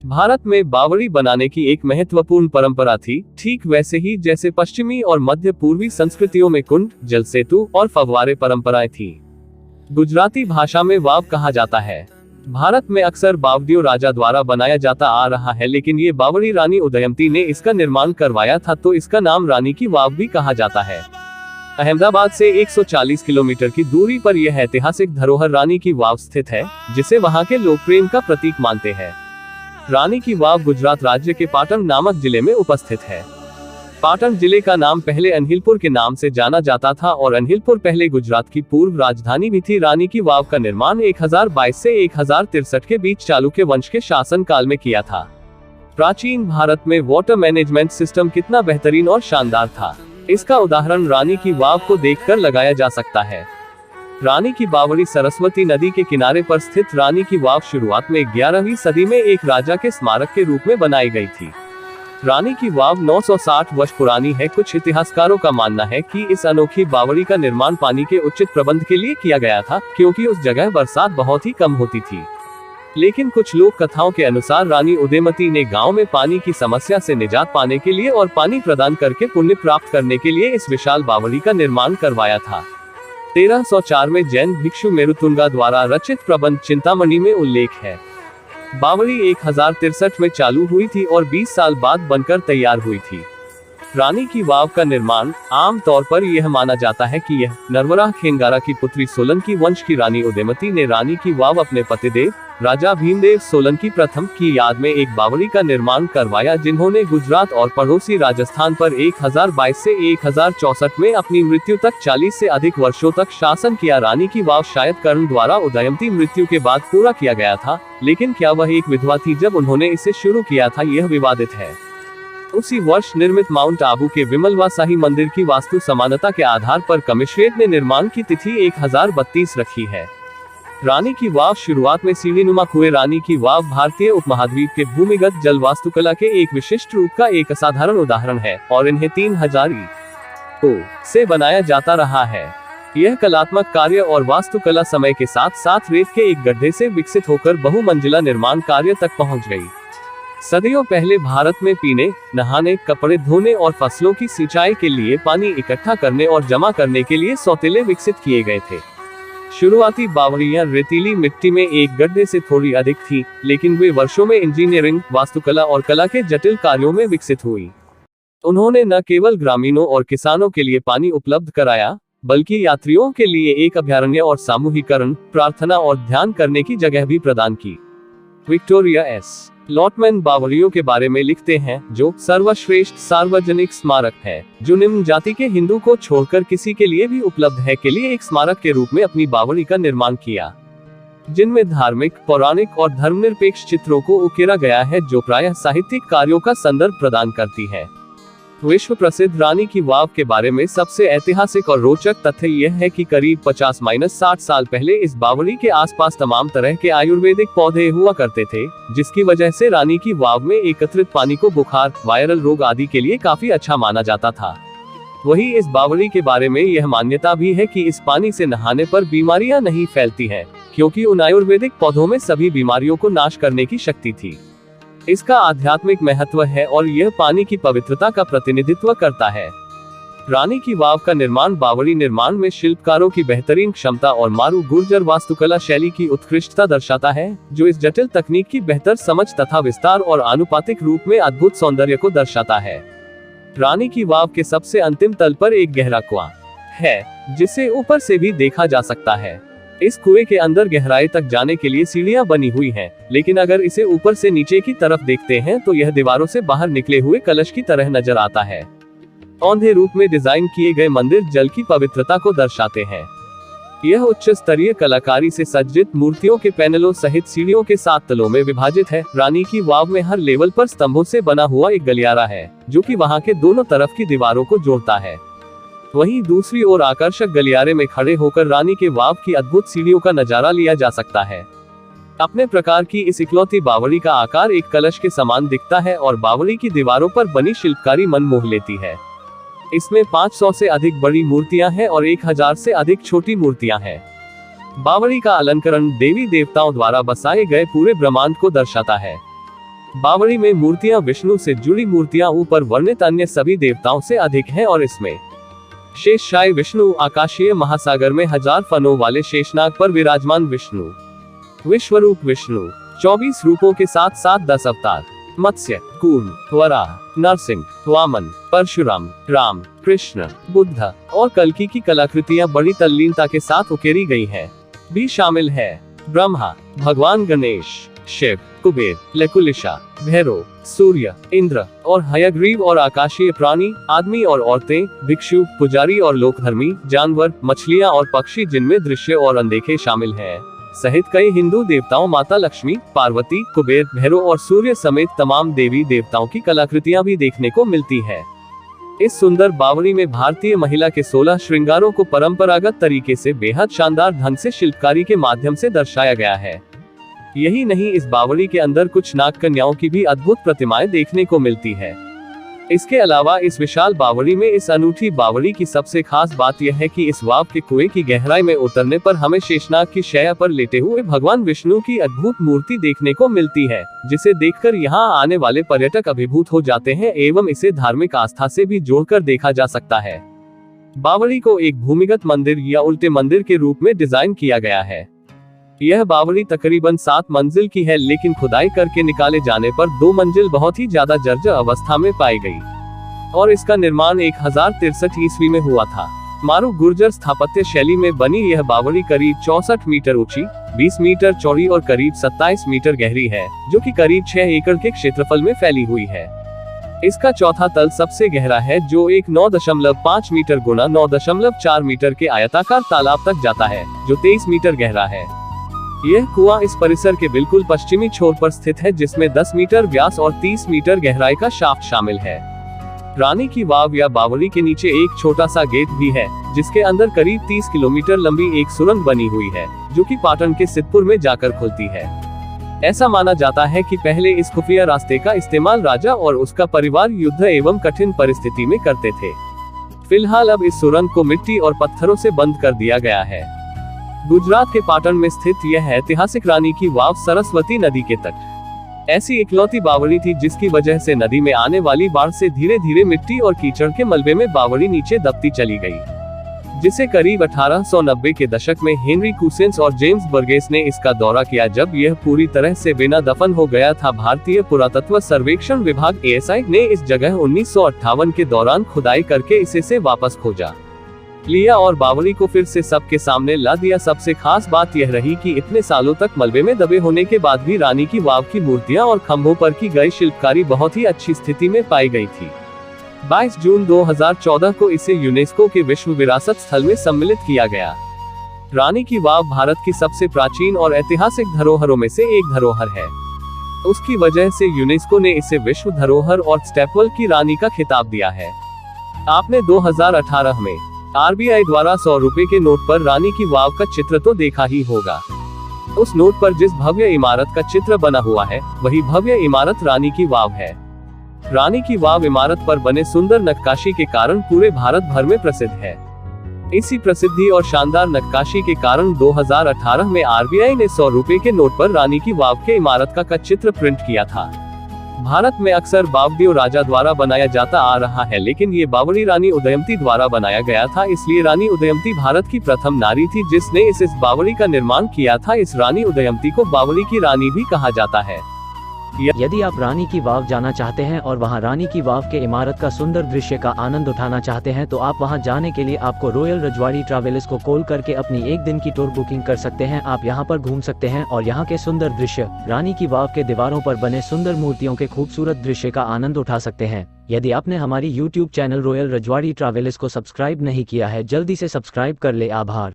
भारत में बावड़ी बनाने की एक महत्वपूर्ण परंपरा थी, ठीक वैसे ही जैसे पश्चिमी और मध्य पूर्वी संस्कृतियों में कुंड, जल सेतु और फव्वारे परंपराएं थी। गुजराती भाषा में वाव कहा जाता है। भारत में अक्सर बावड़ियों राजा द्वारा बनाया जाता आ रहा है, लेकिन ये बावड़ी रानी उदयमती ने इसका निर्माण करवाया था, तो इसका नाम रानी की वाव भी कहा जाता है। अहमदाबाद से 140 किलोमीटर की दूरी पर यह ऐतिहासिक धरोहर रानी की वाव स्थित है, जिसे वहां के लोग प्रेम का प्रतीक मानते हैं। रानी की वाव गुजरात राज्य के पाटन नामक जिले में उपस्थित है। पाटन जिले का नाम पहले अनहिलपुर के नाम से जाना जाता था और अनहिलपुर पहले गुजरात की पूर्व राजधानी भी थी। रानी की वाव का निर्माण 1022 से 1063 के बीच चालुक्य वंश के शासन काल में किया था। प्राचीन भारत में वाटर मैनेजमेंट सिस्टम कितना बेहतरीन और शानदार था, इसका उदाहरण रानी की वाव को देखकर लगाया जा सकता है। रानी की बावड़ी सरस्वती नदी के किनारे पर स्थित रानी की वाव शुरुआत में 11वीं सदी में एक राजा के स्मारक के रूप में बनाई गई थी। रानी की वाव 960 वर्ष पुरानी है। कुछ इतिहासकारों का मानना है कि इस अनोखी बावड़ी का निर्माण पानी के उचित प्रबंध के लिए किया गया था, क्योंकि उस जगह बरसात बहुत ही कम होती थी। लेकिन कुछ लोक कथाओं के अनुसार रानी उदयमती ने गांव में पानी की समस्या से निजात पाने के लिए और पानी प्रदान करके पुण्य प्राप्त करने के लिए इस विशाल बावड़ी का निर्माण करवाया था। 1304 में जैन भिक्षु मेरुतुंगा द्वारा रचित प्रबंध चिंतामणि में उल्लेख है। बावड़ी 1063 में चालू हुई थी और 20 साल बाद बनकर तैयार हुई थी। रानी की वाव का निर्माण आम तौर पर यह माना जाता है कि यह नरवराह खेंगारा की पुत्री सोलंकी वंश की रानी उदयमती ने रानी की वाव अपने पतिदेव राजा भीमदेव सोलंकी प्रथम की याद में एक बावड़ी का निर्माण करवाया, जिन्होंने गुजरात और पड़ोसी राजस्थान पर 1022 से 1064 में अपनी मृत्यु तक 40 से अधिक वर्षों तक शासन किया। रानी की वाव शायद कर्ण द्वारा उदयमती मृत्यु के बाद पूरा किया गया था, लेकिन क्या वह एक विधवा थी जब उन्होंने इसे शुरू किया था, यह विवादित है। उसी वर्ष निर्मित माउंट आबू के विमलवा शाही मंदिर की वास्तु समानता के आधार पर कमिश्नरेट ने निर्माण की तिथि 1032 रखी है। रानी की वाव शुरुआत में सीढ़ीनुमा कुएं। रानी की वाव भारतीय उपमहाद्वीप के भूमिगत जल वास्तुकला के एक विशिष्ट रूप का एक असाधारण उदाहरण है और इन्हें 3000 ईसा से बनाया जाता रहा है। यह कलात्मक कार्य और वास्तुकला समय के साथ साथ रेत के एक गड्ढे से विकसित होकर बहुमंजिला निर्माण कार्य तक पहुंच गई। सदियों पहले भारत में पीने, नहाने, कपड़े धोने और फसलों की सिंचाई के लिए पानी इकट्ठा करने और जमा करने के लिए सौतेले विकसित किए गए थे। शुरुआती बावड़ियां रेतीली मिट्टी में एक गड्ढे से थोड़ी अधिक थी, लेकिन वे वर्षों में इंजीनियरिंग, वास्तुकला और कला के जटिल कार्यों में विकसित हुई। उन्होंने न केवल ग्रामीणों और किसानों के लिए पानी उपलब्ध कराया, बल्कि यात्रियों के लिए एक अभयारण्य और सामूहिकरण, प्रार्थना और ध्यान करने की जगह भी प्रदान की। Victoria S. लॉटमैन बावड़ियों के बारे में लिखते हैं, जो सर्वश्रेष्ठ सार्वजनिक स्मारक है जो निम्न जाति के हिंदू को छोड़कर किसी के लिए भी उपलब्ध है, के लिए एक स्मारक के रूप में अपनी बावड़ी का निर्माण किया, जिनमें धार्मिक, पौराणिक और धर्मनिरपेक्ष चित्रों को उकेरा गया है, जो प्रायः साहित्यिक कार्यों का संदर्भ प्रदान करती है। विश्व प्रसिद्ध रानी की वाव के बारे में सबसे ऐतिहासिक और रोचक तथ्य यह है कि करीब 50-60 साल पहले इस बावड़ी के आसपास तमाम तरह के आयुर्वेदिक पौधे हुआ करते थे, जिसकी वजह से रानी की वाव में एकत्रित पानी को बुखार, वायरल रोग आदि के लिए काफी अच्छा माना जाता था। वहीं इस बावड़ी के बारे में यह मान्यता भी है कि इस पानी से नहाने पर बीमारियां नहीं फैलती हैं, क्योंकि उन आयुर्वेदिक पौधों में सभी बीमारियों को नाश करने की शक्ति थी। इसका आध्यात्मिक महत्व है और यह पानी की पवित्रता का प्रतिनिधित्व करता है। रानी की वाव का निर्माण बावड़ी निर्माण में शिल्पकारों की बेहतरीन क्षमता और मारू गुर्जर वास्तुकला शैली की उत्कृष्टता दर्शाता है, जो इस जटिल तकनीक की बेहतर समझ तथा विस्तार और आनुपातिक रूप में अद्भुत सौंदर्य को दर्शाता है। रानी की वाव के सबसे अंतिम तल पर एक गहरा कुआं है, जिसे ऊपर से भी देखा जा सकता है। इस कुएं के अंदर गहराई तक जाने के लिए सीढ़ियां बनी हुई हैं, लेकिन अगर इसे ऊपर से नीचे की तरफ देखते हैं तो यह दीवारों से बाहर निकले हुए कलश की तरह नजर आता है। औंधे रूप में डिजाइन किए गए मंदिर जल की पवित्रता को दर्शाते हैं। यह उच्च स्तरीय कलाकारी से सज्जित मूर्तियों के पैनलों सहित सीढ़ियों के 7 तलों में विभाजित है। रानी की वाव में हर लेवल पर स्तंभों से बना हुआ एक गलियारा है, जो कि वहां के दोनों तरफ की दीवारों को जोड़ता है। वहीं दूसरी ओर आकर्षक गलियारे में खड़े होकर रानी के वाव की अद्भुत सीढ़ियों का नजारा लिया जा सकता है। अपने प्रकार की इस इकलौती बावड़ी का आकार एक कलश के समान दिखता है और बावड़ी की दीवारों पर बनी शिल्पकारी मन मोह लेती है। इसमें 500 से अधिक बड़ी मूर्तियां हैं और 1000 से अधिक छोटी मूर्तियां हैं। बावड़ी का अलंकरण देवी देवताओं द्वारा बसाए गए पूरे ब्रह्मांड को दर्शाता है। बावड़ी में मूर्तियां विष्णु से जुड़ी मूर्तियां ऊपर वर्णित अन्य सभी देवताओं से अधिक हैं और इसमें शेषशायी विष्णु, आकाशीय महासागर में 1000 फनों वाले शेषनाग पर विराजमान विष्णु, विश्वरूप विष्णु, 24 रूपों के साथ 7-10 अवतार, मत्स्य, कूर्म, वराह, नरसिंह, वामन, परशुराम, राम, कृष्ण, बुद्ध और कल्कि की कलाकृतियां बड़ी तल्लीनता के साथ उकेरी गई हैं। भी शामिल है ब्रह्मा, भगवान गणेश, शिव, कुबेर, लकुलिशा, भैरव, सूर्य, इंद्र और हयग्रीव और आकाशीय प्राणी, आदमी और औरतें, भिक्षु, पुजारी और लोकधर्मी, जानवर, मछलियां और पक्षी जिनमें दृश्य और अनदेखे शामिल हैं, सहित कई हिंदू देवताओं माता लक्ष्मी, पार्वती, कुबेर, भैरव और सूर्य समेत तमाम देवी देवताओं की कलाकृतियां भी देखने को मिलती है। इस सुंदर बावड़ी में भारतीय महिला के 16 श्रृंगारों को परंपरागत तरीके से बेहद शानदार ढंग से शिल्पकारी के माध्यम से दर्शाया गया है। यही नहीं, इस बावड़ी के अंदर कुछ नाग कन्याओं की भी अद्भुत प्रतिमाएं देखने को मिलती है। इसके अलावा इस विशाल बावड़ी में इस अनूठी बावड़ी की सबसे खास बात यह है कि इस वाव के कुएं की गहराई में उतरने पर हमें शेषनाग की शैया पर लेटे हुए भगवान विष्णु की अद्भुत मूर्ति देखने को मिलती है, जिसे देखकर यहाँ आने वाले पर्यटक अभिभूत हो जाते हैं एवं इसे धार्मिक आस्था से भी जोड़कर देखा जा सकता है। बावड़ी को एक भूमिगत मंदिर या उल्टे मंदिर के रूप में डिजाइन किया गया है। यह बावड़ी तकरीबन 7 मंजिल की है, लेकिन खुदाई करके निकाले जाने पर 2 मंजिल बहुत ही ज्यादा जर्जर अवस्था में पाई गई और इसका निर्माण 1063 ईस्वी में हुआ था। मारू गुर्जर स्थापत्य शैली में बनी यह बावड़ी करीब 64 मीटर ऊंची, 20 मीटर चौड़ी और करीब 27 मीटर गहरी है, जो कि करीब 6 एकड़ के क्षेत्रफल में फैली हुई है। इसका चौथा तल सबसे गहरा है, जो एक 9.5 मीटर गुना 9.4 मीटर के आयताकार तालाब तक जाता है, जो 23 मीटर गहरा है। यह कुआं इस परिसर के बिल्कुल पश्चिमी छोर पर स्थित है, जिसमें 10 मीटर व्यास और 30 मीटर गहराई का शाफ्ट शामिल है। रानी की वाव या बावड़ी के नीचे एक छोटा सा गेट भी है, जिसके अंदर करीब 30 किलोमीटर लंबी एक सुरंग बनी हुई है, जो कि पाटन के सिद्धपुर में जाकर खुलती है। ऐसा माना जाता है कि पहले इस खुफिया रास्ते का इस्तेमाल राजा और उसका परिवार युद्ध एवं कठिन परिस्थिति में करते थे। फिलहाल अब इस सुरंग को मिट्टी और पत्थरों से बंद कर दिया गया है। गुजरात के पाटन में स्थित यह ऐतिहासिक रानी की वाव सरस्वती नदी के तट ऐसी इकलौती बावड़ी थी, जिसकी वजह से नदी में आने वाली बाढ़ से धीरे धीरे मिट्टी और कीचड़ के मलबे में बावड़ी नीचे दबती चली गई, जिसे करीब 1890 के दशक में हेनरी कुसेंस और जेम्स बर्गेस ने इसका दौरा किया, जब यह पूरी तरह से बिना दफन हो गया था। भारतीय पुरातत्व सर्वेक्षण विभाग ASI ने इस जगह 1958 के दौरान खुदाई करके इसे वापस खोजा लिया और बावड़ी को फिर से सबके सामने ला दिया। सबसे खास बात यह रही कि इतने सालों तक मलबे में दबे होने के बाद भी रानी की वाव की मूर्तियां और खंभों पर की गई शिल्पकारी बहुत ही अच्छी स्थिति में पाई गई थी। 22 जून 2014 को इसे यूनेस्को के विश्व विरासत स्थल में सम्मिलित किया गया। रानी की वाव भारत की सबसे प्राचीन और ऐतिहासिक धरोहरों में से एक धरोहर है। उसकी वजह से यूनेस्को ने इसे विश्व धरोहर और स्टेपवेल की रानी का खिताब दिया है। आपने 2018 में RBI द्वारा 100 रुपए के नोट पर रानी की वाव का चित्र तो देखा ही होगा। उस नोट पर जिस भव्य इमारत का चित्र बना हुआ है, वही भव्य इमारत रानी की वाव है। रानी की वाव इमारत पर बने सुंदर नक्काशी के कारण पूरे भारत भर में प्रसिद्ध है। इसी प्रसिद्धि और शानदार नक्काशी के कारण 2018 में RBI ने 100 रुपए के नोट पर रानी की वाव के इमारत का चित्र प्रिंट किया था। भारत में अक्सर बावड़ियों राजा द्वारा बनाया जाता आ रहा है, लेकिन ये बावड़ी रानी उदयमती द्वारा बनाया गया था, इसलिए रानी उदयमती भारत की प्रथम नारी थी जिसने इस बावड़ी का निर्माण किया था। इस रानी उदयमती को बावड़ी की रानी भी कहा जाता है। यदि आप रानी की वाव जाना चाहते हैं और वहां रानी की वाव के इमारत का सुंदर दृश्य का आनंद उठाना चाहते हैं, तो आप वहां जाने के लिए आपको रॉयल रजवाड़ी ट्रैवल्स को कॉल करके अपनी एक दिन की टूर बुकिंग कर सकते हैं। आप यहां पर घूम सकते हैं और यहां के सुंदर दृश्य, रानी की वाव के दीवारों पर बने सुंदर मूर्तियों के खूबसूरत दृश्य का आनंद उठा सकते हैं। यदि आपने हमारी YouTube चैनल रॉयल रजवाड़ी ट्रैवल्स को सब्सक्राइब नहीं किया है, जल्दी से सब्सक्राइब कर ले। आभार।